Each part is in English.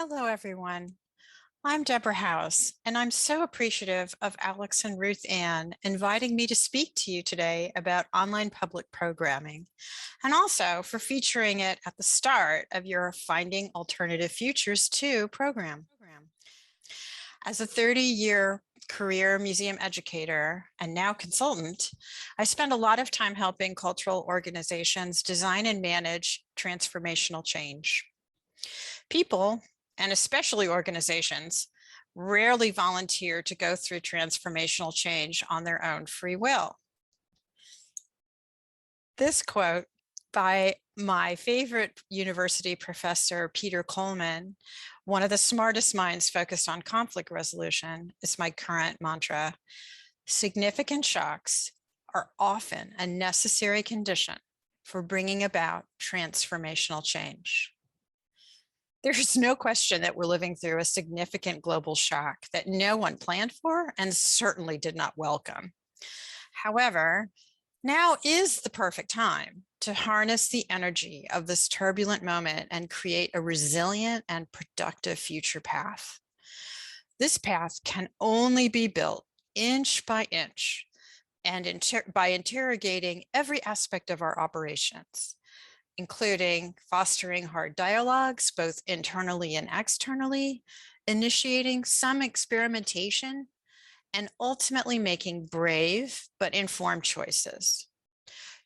Hello, everyone. I'm Deborah House, and I'm so appreciative of Alex and Ruth Ann inviting me to speak to you today about online public programming, and also for featuring it at the start of your Finding Alternative Futures 2 program. As a 30-year career museum educator and now consultant, I spend a lot of time helping cultural organizations design and manage transformational change. People, and especially organizations, rarely volunteer to go through transformational change on their own free will. This quote by my favorite university professor, Peter Coleman, one of the smartest minds focused on conflict resolution, is my current mantra. Significant shocks are often a necessary condition for bringing about transformational change. There's no question that we're living through a significant global shock that no one planned for and certainly did not welcome. However, now is the perfect time to harness the energy of this turbulent moment and create a resilient and productive future path. This path can only be built inch by inch and by interrogating every aspect of our operations, including fostering hard dialogues, both internally and externally, initiating some experimentation, and ultimately making brave but informed choices.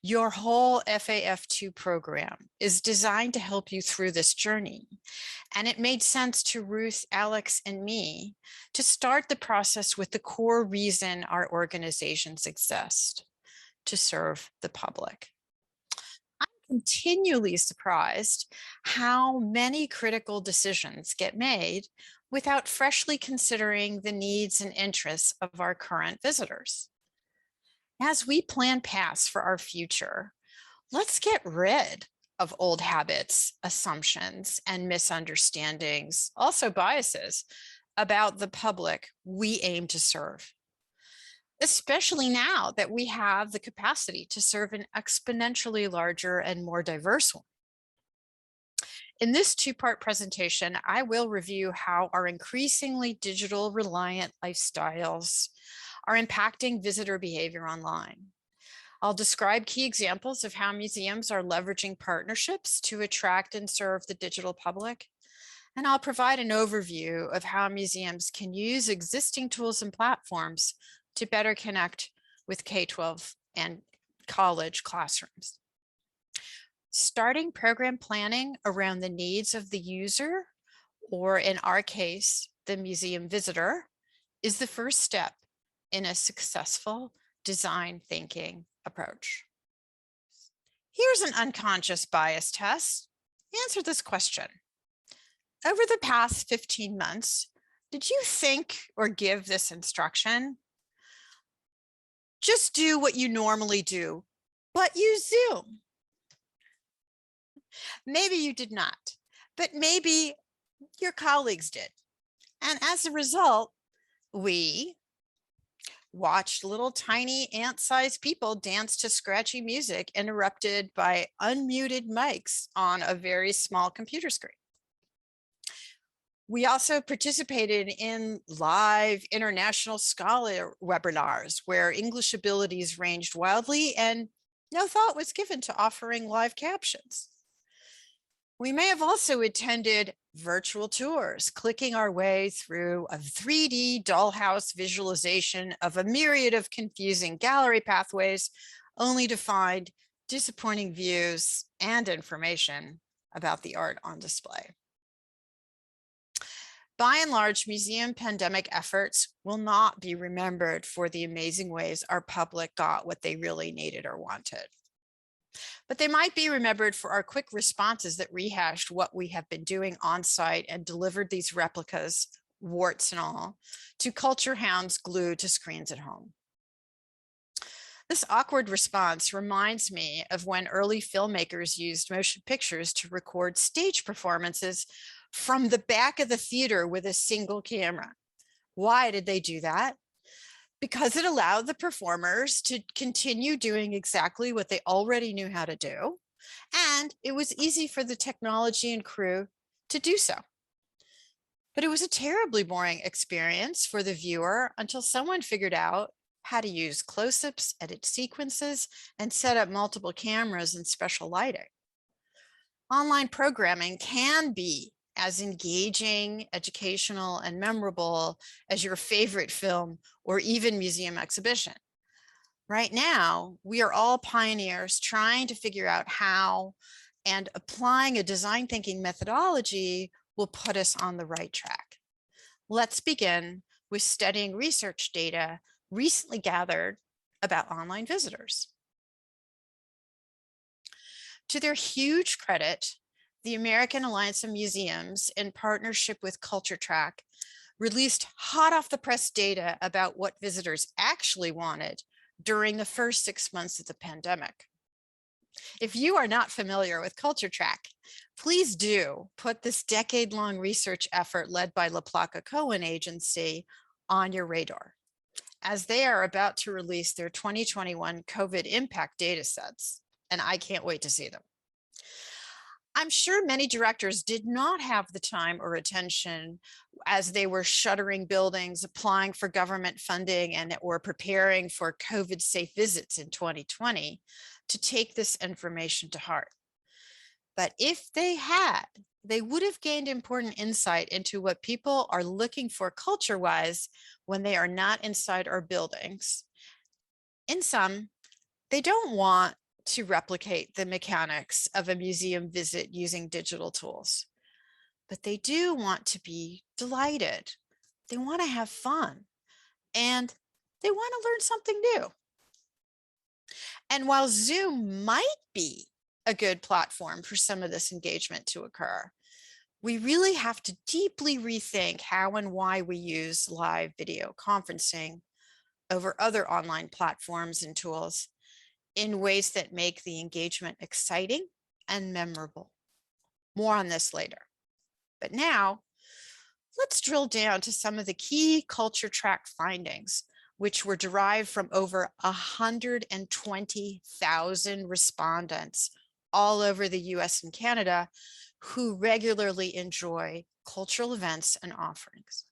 Your whole FAF2 program is designed to help you through this journey. And it made sense to Ruth, Alex, and me to start the process with the core reason our organizations exist: to serve the public. Continually surprised how many critical decisions get made without freshly considering the needs and interests of our current visitors. As we plan paths for our future, let's get rid of old habits, assumptions, and misunderstandings, also biases about the public we aim to serve, especially now that we have the capacity to serve an exponentially larger and more diverse one. In this two-part presentation, I will review how our increasingly digital reliant lifestyles are impacting visitor behavior online. I'll describe key examples of how museums are leveraging partnerships to attract and serve the digital public. And I'll provide an overview of how museums can use existing tools and platforms to better connect with K-12 and college classrooms. Starting program planning around the needs of the user, or in our case, the museum visitor, is the first step in a successful design thinking approach. Here's an unconscious bias test. Answer this question. Over the past 15 months, did you think or give this instruction? Just do what you normally do, but use Zoom. Maybe you did not, but maybe your colleagues did. And as a result, we watched little tiny ant-sized people dance to scratchy music interrupted by unmuted mics on a very small computer screen. We also participated in live international scholar webinars where English abilities ranged wildly and no thought was given to offering live captions. We may have also attended virtual tours, clicking our way through a 3D dollhouse visualization of a myriad of confusing gallery pathways, only to find disappointing views and information about the art on display. By and large, museum pandemic efforts will not be remembered for the amazing ways our public got what they really needed or wanted. But they might be remembered for our quick responses that rehashed what we have been doing on site and delivered these replicas, warts and all, to culture hounds glued to screens at home. This awkward response reminds me of when early filmmakers used motion pictures to record stage performances from the back of the theater with a single camera. Why did they do that? Because it allowed the performers to continue doing exactly what they already knew how to do, and it was easy for the technology and crew to do so. But it was a terribly boring experience for the viewer until someone figured out how to use close-ups, edit sequences, and set up multiple cameras and special lighting. Online programming can be as engaging, educational, and memorable as your favorite film or even museum exhibition. Right now, we are all pioneers trying to figure out how, and applying a design thinking methodology will put us on the right track. Let's begin with studying research data recently gathered about online visitors. To their huge credit, the American Alliance of Museums, in partnership with Culture Track, released hot off the press data about what visitors actually wanted during the first 6 months of the pandemic. If you are not familiar with Culture Track, please do put this decade-long research effort led by La Placa Cohen Agency on your radar, as they are about to release their 2021 COVID impact data sets, and I can't wait to see them. I'm sure many directors did not have the time or attention as they were shuttering buildings, applying for government funding, and or preparing for COVID safe visits in 2020 to take this information to heart. But if they had, they would have gained important insight into what people are looking for culture-wise when they are not inside our buildings. In sum, they don't want to replicate the mechanics of a museum visit using digital tools, but they do want to be delighted. They want to have fun, and they want to learn something new. And while Zoom might be a good platform for some of this engagement to occur, we really have to deeply rethink how and why we use live video conferencing over other online platforms and tools in ways that make the engagement exciting and memorable. More on this later. But now, let's drill down to some of the key Culture Track findings, which were derived from over 120,000 respondents all over the US and Canada who regularly enjoy cultural events and offerings.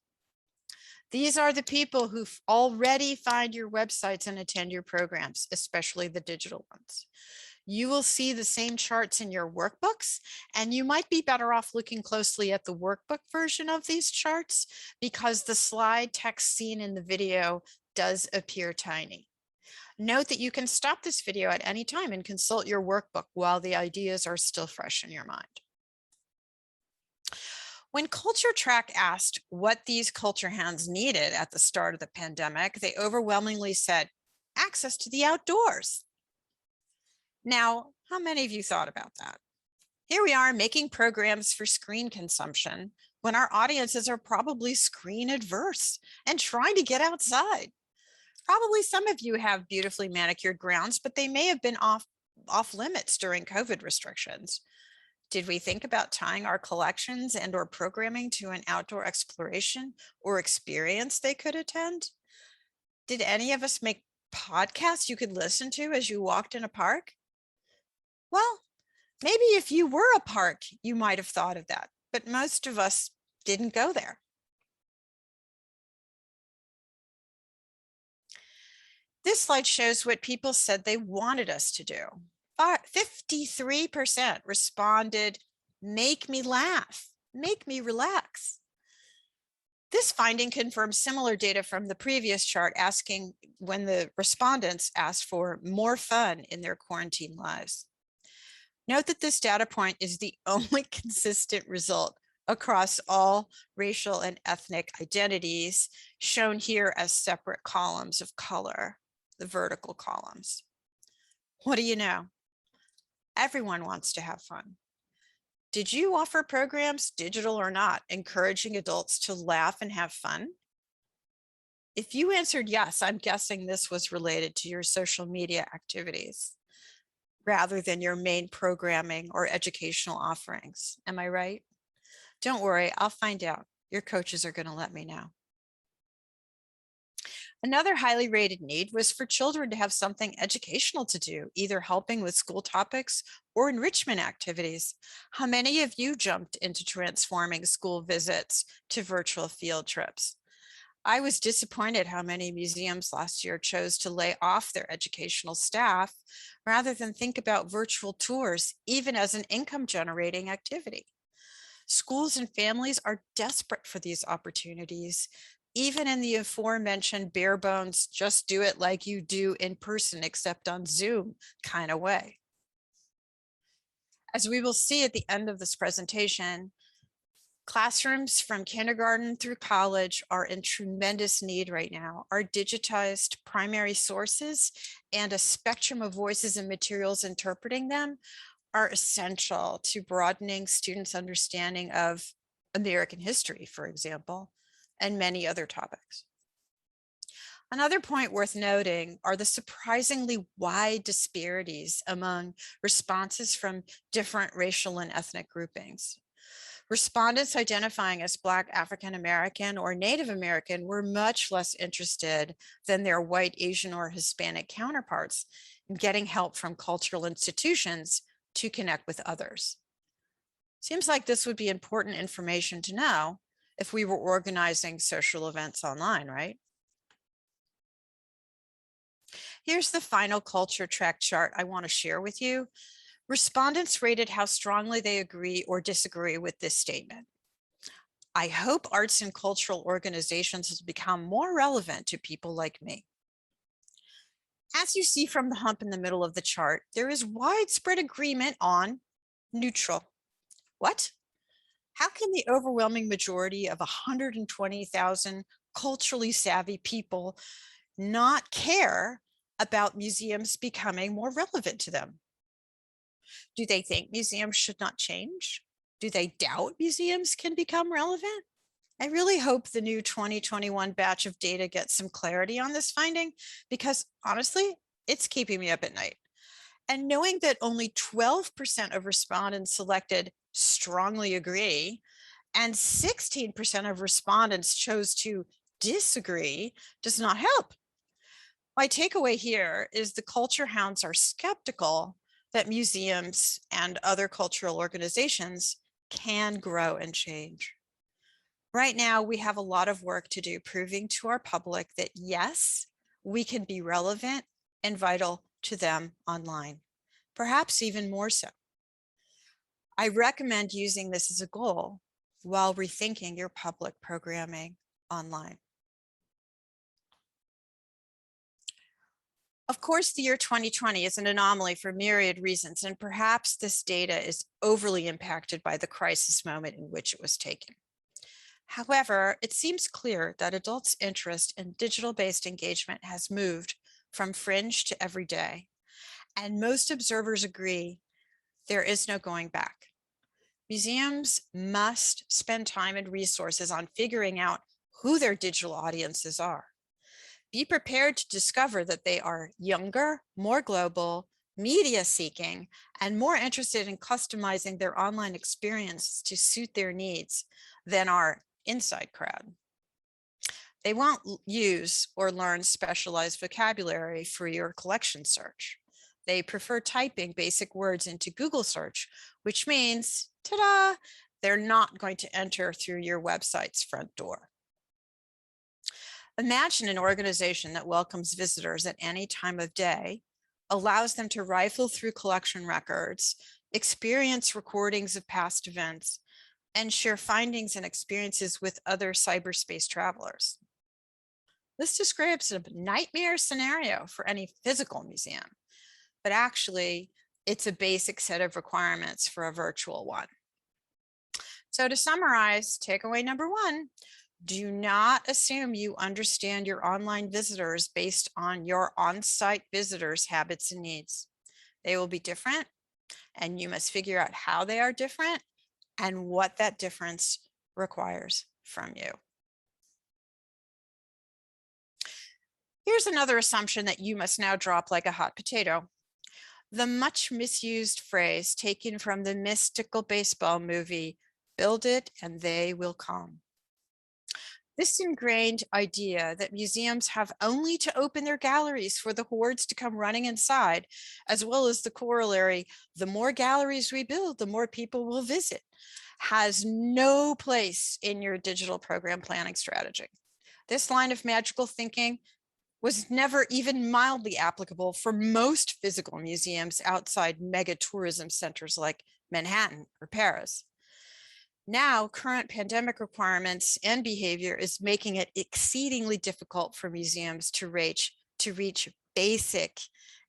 These are the people who already find your websites and attend your programs, especially the digital ones. You will see the same charts in your workbooks, and you might be better off looking closely at the workbook version of these charts because the slide text seen in the video does appear tiny. Note that you can stop this video at any time and consult your workbook while the ideas are still fresh in your mind. When Culture Track asked what these culture hounds needed at the start of the pandemic, they overwhelmingly said, access to the outdoors. Now, how many of you thought about that? Here we are making programs for screen consumption when our audiences are probably screen adverse and trying to get outside. Probably some of you have beautifully manicured grounds, but they may have been off limits during COVID restrictions. Did we think about tying our collections and or programming to an outdoor exploration or experience they could attend? Did any of us make podcasts you could listen to as you walked in a park? Well, maybe if you were a park, you might have thought of that, but most of us didn't go there. This slide shows what people said they wanted us to do. 53% responded, make me laugh, make me relax. This finding confirms similar data from the previous chart asking when the respondents asked for more fun in their quarantine lives. Note that this data point is the only consistent result across all racial and ethnic identities, shown here as separate columns of color, the vertical columns. What do you know? Everyone wants to have fun. Did you offer programs, digital or not, encouraging adults to laugh and have fun? If you answered yes, I'm guessing this was related to your social media activities rather than your main programming or educational offerings. Am I right? Don't worry, I'll find out. Your coaches are going to let me know. Another highly rated need was for children to have something educational to do, either helping with school topics or enrichment activities. How many of you jumped into transforming school visits to virtual field trips? I was disappointed how many museums last year chose to lay off their educational staff rather than think about virtual tours, even as an income generating activity. Schools and families are desperate for these opportunities, even in the aforementioned bare bones, just do it like you do in person, except on Zoom kind of way. As we will see at the end of this presentation, classrooms from kindergarten through college are in tremendous need right now. Our digitized primary sources and a spectrum of voices and materials interpreting them are essential to broadening students' understanding of American history, for example, and many other topics. Another point worth noting are the surprisingly wide disparities among responses from different racial and ethnic groupings. Respondents identifying as Black, African American, or Native American were much less interested than their white, Asian, or Hispanic counterparts in getting help from cultural institutions to connect with others. Seems like this would be important information to know if we were organizing social events online, right? Here's the final culture track chart I want to share with you. Respondents rated how strongly they agree or disagree with this statement. I hope arts and cultural organizations will become more relevant to people like me. As you see from the hump in the middle of the chart, there is widespread agreement on neutral. What? How can the overwhelming majority of 120,000 culturally savvy people not care about museums becoming more relevant to them? Do they think museums should not change? Do they doubt museums can become relevant? I really hope the new 2021 batch of data gets some clarity on this finding, because honestly, it's keeping me up at night. And knowing that only 12% of respondents selected strongly agree and 16% of respondents chose to disagree does not help. My takeaway here is the culture hounds are skeptical that museums and other cultural organizations can grow and change. Right now, we have a lot of work to do proving to our public that yes, we can be relevant and vital to them online, perhaps even more so. I recommend using this as a goal while rethinking your public programming online. Of course, the year 2020 is an anomaly for myriad reasons, and perhaps this data is overly impacted by the crisis moment in which it was taken. However, it seems clear that adults' interest in digital-based engagement has moved from fringe to everyday, and most observers agree there is no going back. Museums must spend time and resources on figuring out who their digital audiences are. Be prepared to discover that they are younger, more global, media seeking, and more interested in customizing their online experience to suit their needs than our inside crowd. They won't use or learn specialized vocabulary for your collection search. They prefer typing basic words into Google search, which means, ta-da, they're not going to enter through your website's front door. Imagine an organization that welcomes visitors at any time of day, allows them to rifle through collection records, experience recordings of past events, and share findings and experiences with other cyberspace travelers. This describes a nightmare scenario for any physical museum, but actually it's a basic set of requirements for a virtual one. So to summarize, takeaway number one, do not assume you understand your online visitors based on your on-site visitors' habits and needs. They will be different, and you must figure out how they are different and what that difference requires from you. Here's another assumption that you must now drop like a hot potato. The much misused phrase taken from the mystical baseball movie, "Build it and they will come." This ingrained idea that museums have only to open their galleries for the hordes to come running inside, as well as the corollary, the more galleries we build, the more people will visit, has no place in your digital program planning strategy. This line of magical thinking was never even mildly applicable for most physical museums outside mega tourism centers like Manhattan or Paris. Now, current pandemic requirements and behavior is making it exceedingly difficult for museums to reach basic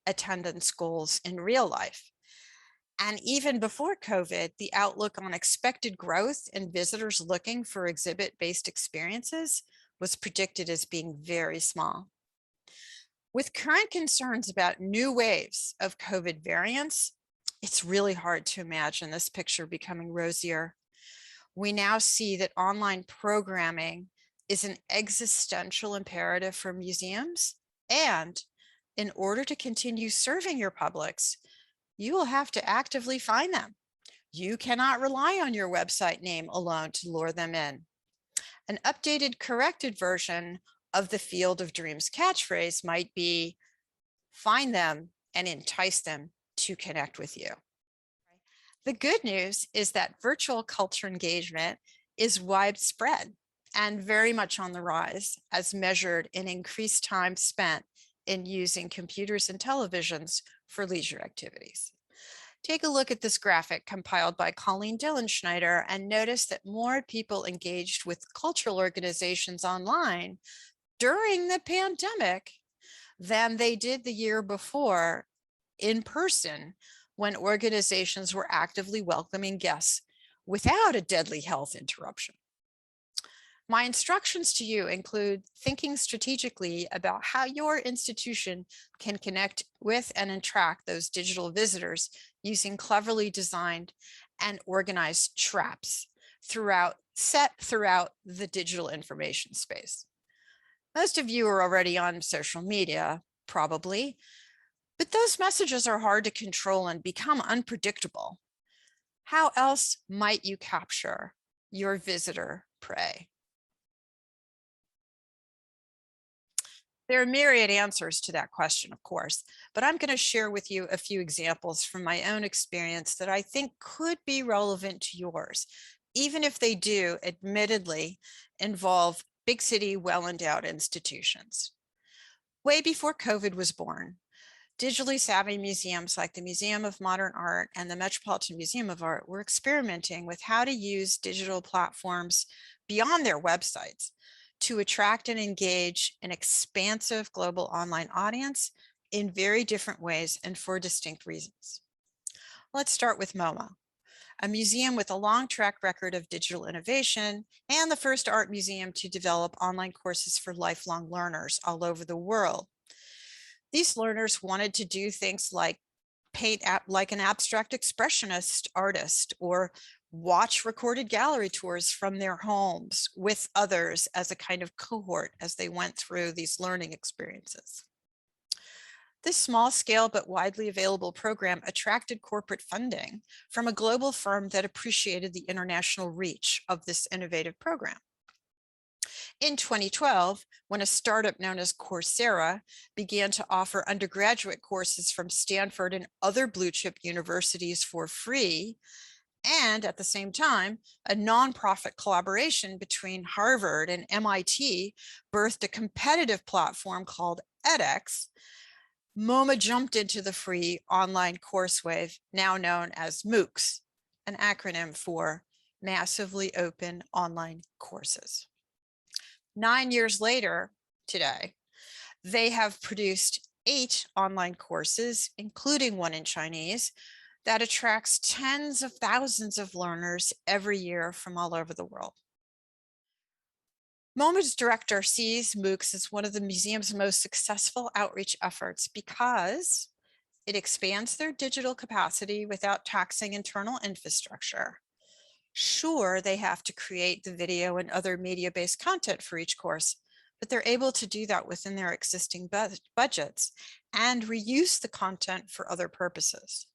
attendance goals in real life. And even before COVID, the outlook on expected growth in visitors looking for exhibit-based experiences was predicted as being very small. With current concerns about new waves of COVID variants, it's really hard to imagine this picture becoming rosier. We now see that online programming is an existential imperative for museums. And in order to continue serving your publics, you will have to actively find them. You cannot rely on your website name alone to lure them in. An updated, corrected version of the Field of Dreams catchphrase might be, find them and entice them to connect with you. The good news is that virtual culture engagement is widespread and very much on the rise, as measured in increased time spent in using computers and televisions for leisure activities. Take a look at this graphic compiled by Colleen Dillenschneider and notice that more people engaged with cultural organizations online during the pandemic than they did the year before in person, when organizations were actively welcoming guests without a deadly health interruption. My instructions to you include thinking strategically about how your institution can connect with and attract those digital visitors using cleverly designed and organized traps set throughout the digital information space. Most of you are already on social media, probably, but those messages are hard to control and become unpredictable. How else might you capture your visitor prey? There are myriad answers to that question, of course, but I'm going to share with you a few examples from my own experience that I think could be relevant to yours, even if they do admittedly involve big city, well-endowed institutions. Way before COVID was born, digitally savvy museums like the Museum of Modern Art and the Metropolitan Museum of Art were experimenting with how to use digital platforms beyond their websites to attract and engage an expansive global online audience in very different ways and for distinct reasons. Let's start with MoMA, a museum with a long track record of digital innovation and the first art museum to develop online courses for lifelong learners all over the world. These learners wanted to do things like paint like an abstract expressionist artist, or watch recorded gallery tours from their homes with others as a kind of cohort as they went through these learning experiences. This small scale but widely available program attracted corporate funding from a global firm that appreciated the international reach of this innovative program. In 2012, when a startup known as Coursera began to offer undergraduate courses from Stanford and other blue chip universities for free, and at the same time, a nonprofit collaboration between Harvard and MIT birthed a competitive platform called edX, MoMA jumped into the free online course wave, now known as MOOCs, an acronym for Massively Open Online Courses. 9 years later, today, they have produced 8 online courses, including one in Chinese, that attracts tens of thousands of learners every year from all over the world. MoMA's director sees MOOCs as one of the museum's most successful outreach efforts because it expands their digital capacity without taxing internal infrastructure. Sure, they have to create the video and other media-based content for each course, but they're able to do that within their existing budgets and reuse the content for other purposes.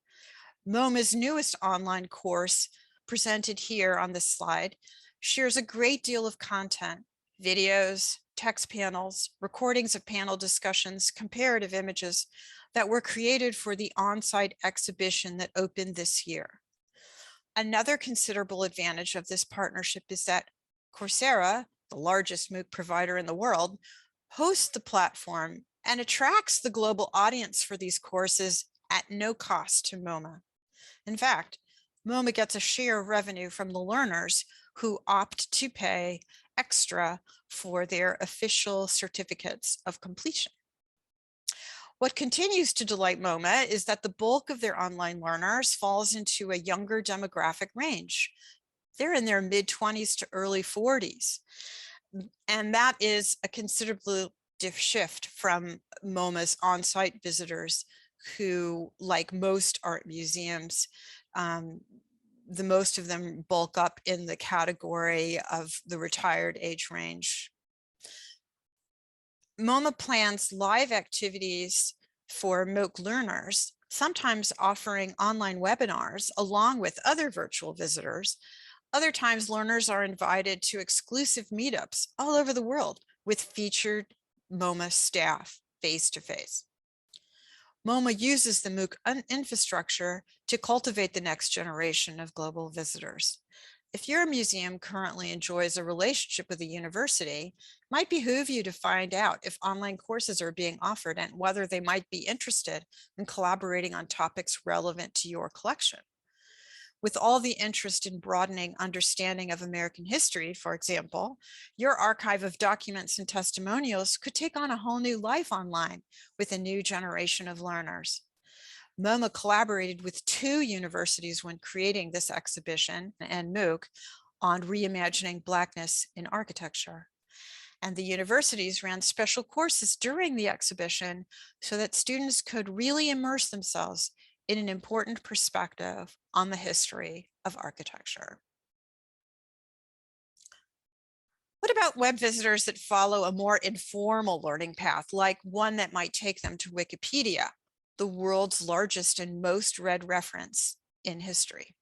MoMA's newest online course, presented here on this slide, shares a great deal of content videos, text panels, recordings of panel discussions, comparative images that were created for the on-site exhibition that opened this year. Another considerable advantage of this partnership is that Coursera, the largest MOOC provider in the world, hosts the platform and attracts the global audience for these courses at no cost to MoMA. In fact, MoMA gets a share of revenue from the learners who opt to pay extra for their official certificates of completion. What continues to delight MoMA is that the bulk of their online learners falls into a younger demographic range. They're in their mid-20s to early 40s. And that is a considerable shift from MoMA's on-site visitors who, like most art museums, the most of them bulk up in the category of the retired age range. MoMA plans live activities for MOOC learners, sometimes offering online webinars along with other virtual visitors. Other times, learners are invited to exclusive meetups all over the world with featured MoMA staff face-to-face. MoMA uses the MOOC infrastructure to cultivate the next generation of global visitors. If your museum currently enjoys a relationship with a university, it might behoove you to find out if online courses are being offered and whether they might be interested in collaborating on topics relevant to your collection. With all the interest in broadening understanding of American history, for example, your archive of documents and testimonials could take on a whole new life online with a new generation of learners. MoMA collaborated with 2 universities when creating this exhibition and MOOC on reimagining Blackness in architecture. And the universities ran special courses during the exhibition so that students could really immerse themselves in an important perspective on the history of architecture. What about web visitors that follow a more informal learning path, like one that might take them to Wikipedia, the world's largest and most read reference in history?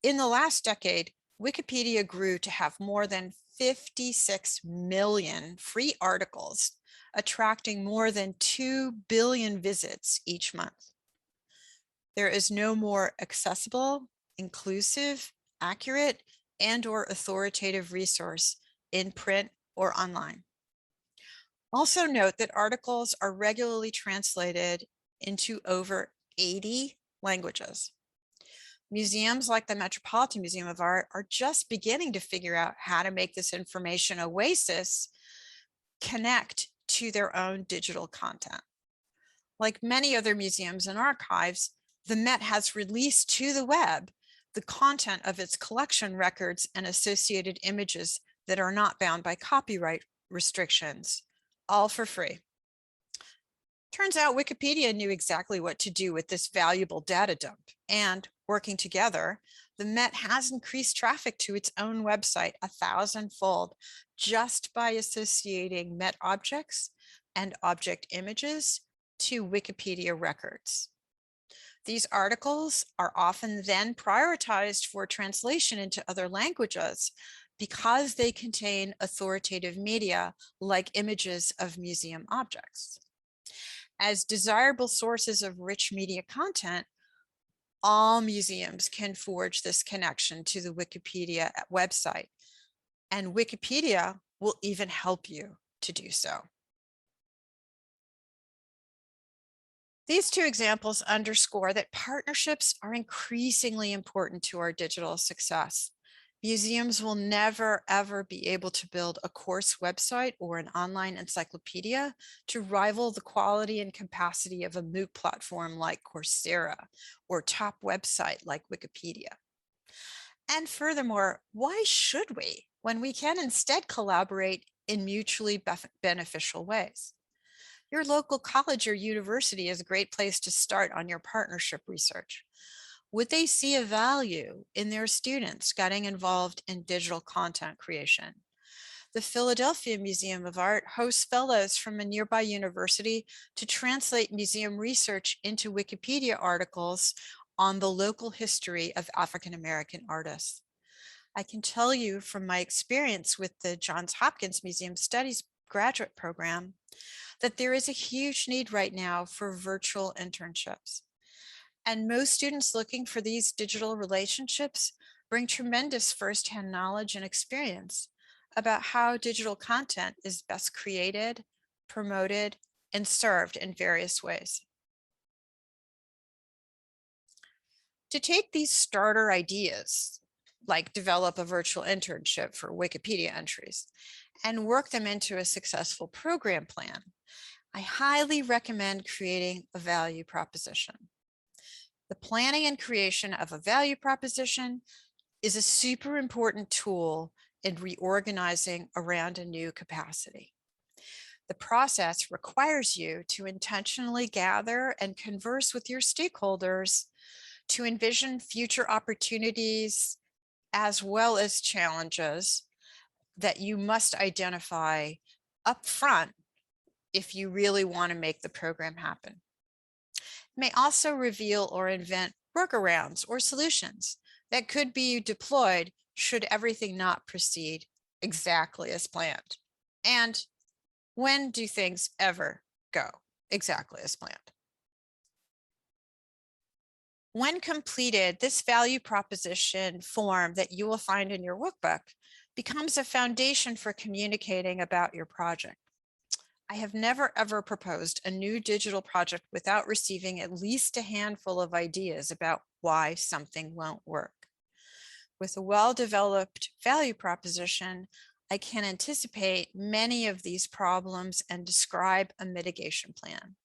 In the last decade, Wikipedia grew to have more than 56 million free articles, attracting more than 2 billion visits each month. There is no more accessible, inclusive, accurate, and/or authoritative resource in print or online. Also note that articles are regularly translated into over 80 languages. Museums like the Metropolitan Museum of Art are just beginning to figure out how to make this information oasis connect to their own digital content. Like many other museums and archives, the Met has released to the web the content of its collection records and associated images that are not bound by copyright restrictions, all for free. Turns out Wikipedia knew exactly what to do with this valuable data dump, and working together, the Met has increased traffic to its own website 1,000-fold just by associating Met objects and object images to Wikipedia records. These articles are often then prioritized for translation into other languages because they contain authoritative media like images of museum objects. As desirable sources of rich media content, all museums can forge this connection to the Wikipedia website, and Wikipedia will even help you to do so. These 2 examples underscore that partnerships are increasingly important to our digital success. Museums will never, ever be able to build a course website or an online encyclopedia to rival the quality and capacity of a MOOC platform like Coursera or top website like Wikipedia. And furthermore, why should we when we can instead collaborate in mutually beneficial ways? Your local college or university is a great place to start on your partnership research. Would they see a value in their students getting involved in digital content creation? The Philadelphia Museum of Art hosts fellows from a nearby university to translate museum research into Wikipedia articles on the local history of African American artists. I can tell you from my experience with the Johns Hopkins Museum Studies graduate program that there is a huge need right now for virtual internships. And most students looking for these digital relationships bring tremendous firsthand knowledge and experience about how digital content is best created, promoted, and served in various ways. To take these starter ideas, like develop a virtual internship for Wikipedia entries, and work them into a successful program plan, I highly recommend creating a value proposition. The planning and creation of a value proposition is a super important tool in reorganizing around a new capacity. The process requires you to intentionally gather and converse with your stakeholders to envision future opportunities as well as challenges that you must identify upfront if you really want to make the program happen. It may also reveal or invent workarounds or solutions that could be deployed should everything not proceed exactly as planned. And when do things ever go exactly as planned? When completed, this value proposition form that you will find in your workbook becomes a foundation for communicating about your project. I have never ever proposed a new digital project without receiving at least a handful of ideas about why something won't work. With a well-developed value proposition, I can anticipate many of these problems and describe a mitigation plan.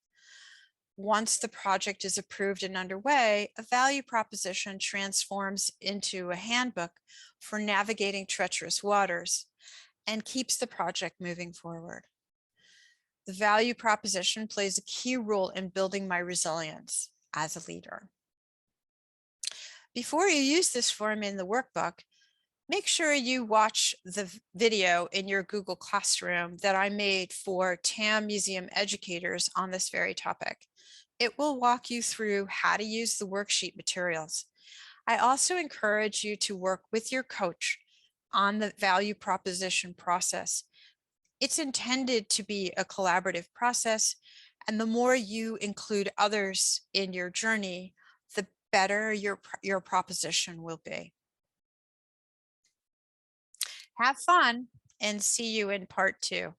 Once the project is approved and underway, a value proposition transforms into a handbook for navigating treacherous waters and keeps the project moving forward. The value proposition plays a key role in building my resilience as a leader. Before you use this form in the workbook, make sure you watch the video in your Google Classroom that I made for TAM museum educators on this very topic. It will walk you through how to use the worksheet materials. I also encourage you to work with your coach on the value proposition process. It's intended to be a collaborative process, and the more you include others in your journey, the better your proposition will be. Have fun and see you in part 2.